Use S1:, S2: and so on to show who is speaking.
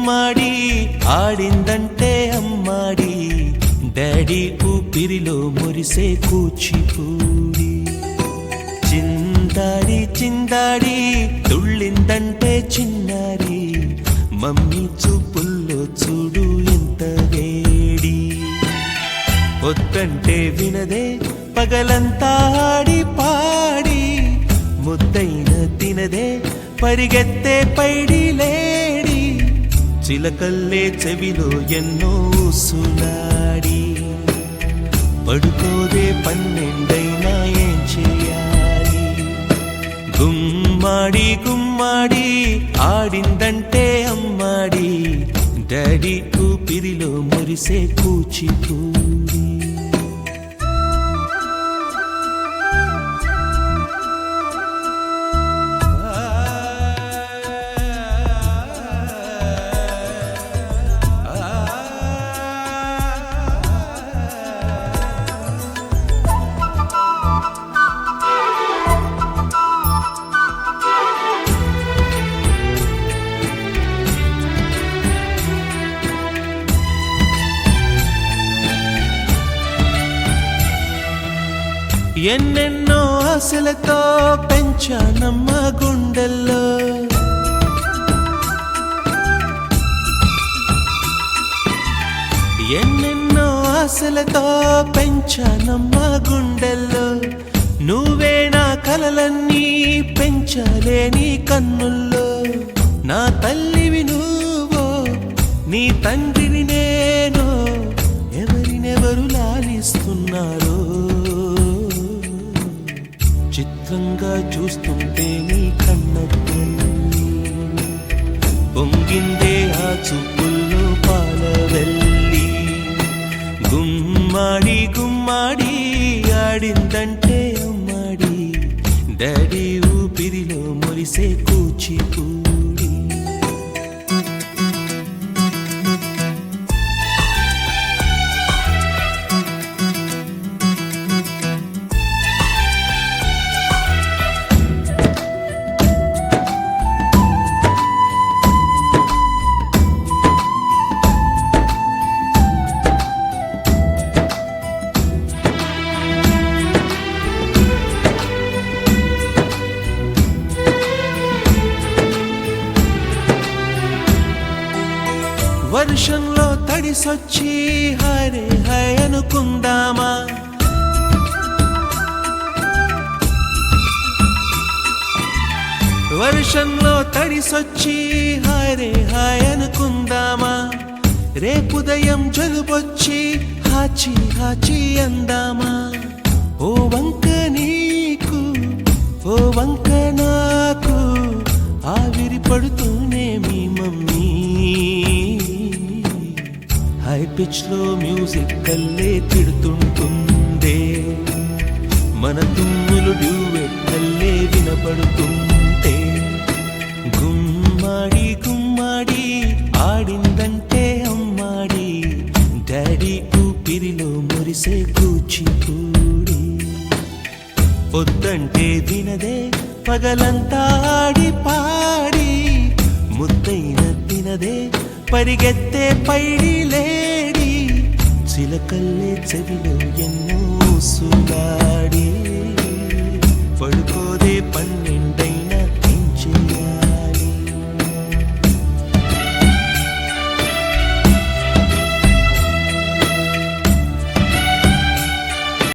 S1: గుమ్మాడి ఆడిందంటే అమ్మాడి డాడీ ఊపిరిలో మురిసే కూచిపూడి చిందాడి చిందాడి తుళ్ళిందంటే చిన్నారి మమ్మీ చూపుల్లో చూడు ఎంత వేడి వద్దంటే వినదే పగలంతా ఆడి పాడి ముద్దైన తినదే పరిగెత్తే పైడి లేడి చిలకల్లే చెవిలో ఎన్నో సులాడి పడుకోదే పన్నెండైనా ఏం చేయాలి గుమ్మాడి గుమ్మాడి ఆడిందంటే అమ్మాడి డాడీ ఊపిరిలో మురిసే కూచిపూడి ఎన్నెన్నో ఆశలతో పెంచానమ్మ గుండెల్లో ఎన్నెన్నో ఆశలతో పెంచానమ్మ గుండెల్లో నువ్వే నా కలలన్నీ పెంచాలే నీ కన్నుల్లో నా తల్లివి నువ్వో నీ తండ్రిని నేను ఎవరినెవరు లాలిస్తున్నారో చిత్రంగా చూస్తుంటే నీ కన్నప్పుడు పొంగిందే ఆ చూపుల్లో పాలవెల్లి గుమ్మాడి గుమ్మాడి ఆడిందంటే అమ్మాడి డాడీ ఊపిరిలో మురిసే కూచిపూడి వర్షంలో తడిసొచ్చి హరే హై అనుకుందామా వర్షంలో తడిసొచ్చి హరే హై అనుకుందామా రేపుదయం జలుబొచ్చి హాచి హాచి అందామా ఓ వంక నీకు ఓ వంక నాకు ఆవిరి పడుతూనే మీ మమ్మీ హై పిచ్ లో మ్యూజిక్ కల్లే తిడుతుంటుందే మన తుమ్ములు డ్యూయెట్ కల్లే వినపడుతుంటే గుమ్మాడి గుమ్మాడి ఆడిందంటే అమ్మాడి డాడీ ఊపిరిలో మురిసే కూచిపూడి వద్దంటే వినదే పగలంతా ఆడి పాడి ముద్దైన తినదే పరిగెత్తే పైడి లేడి చిలకల్లే చెవిలో ఎన్నో సులాడి పడుకోదే పన్నెండు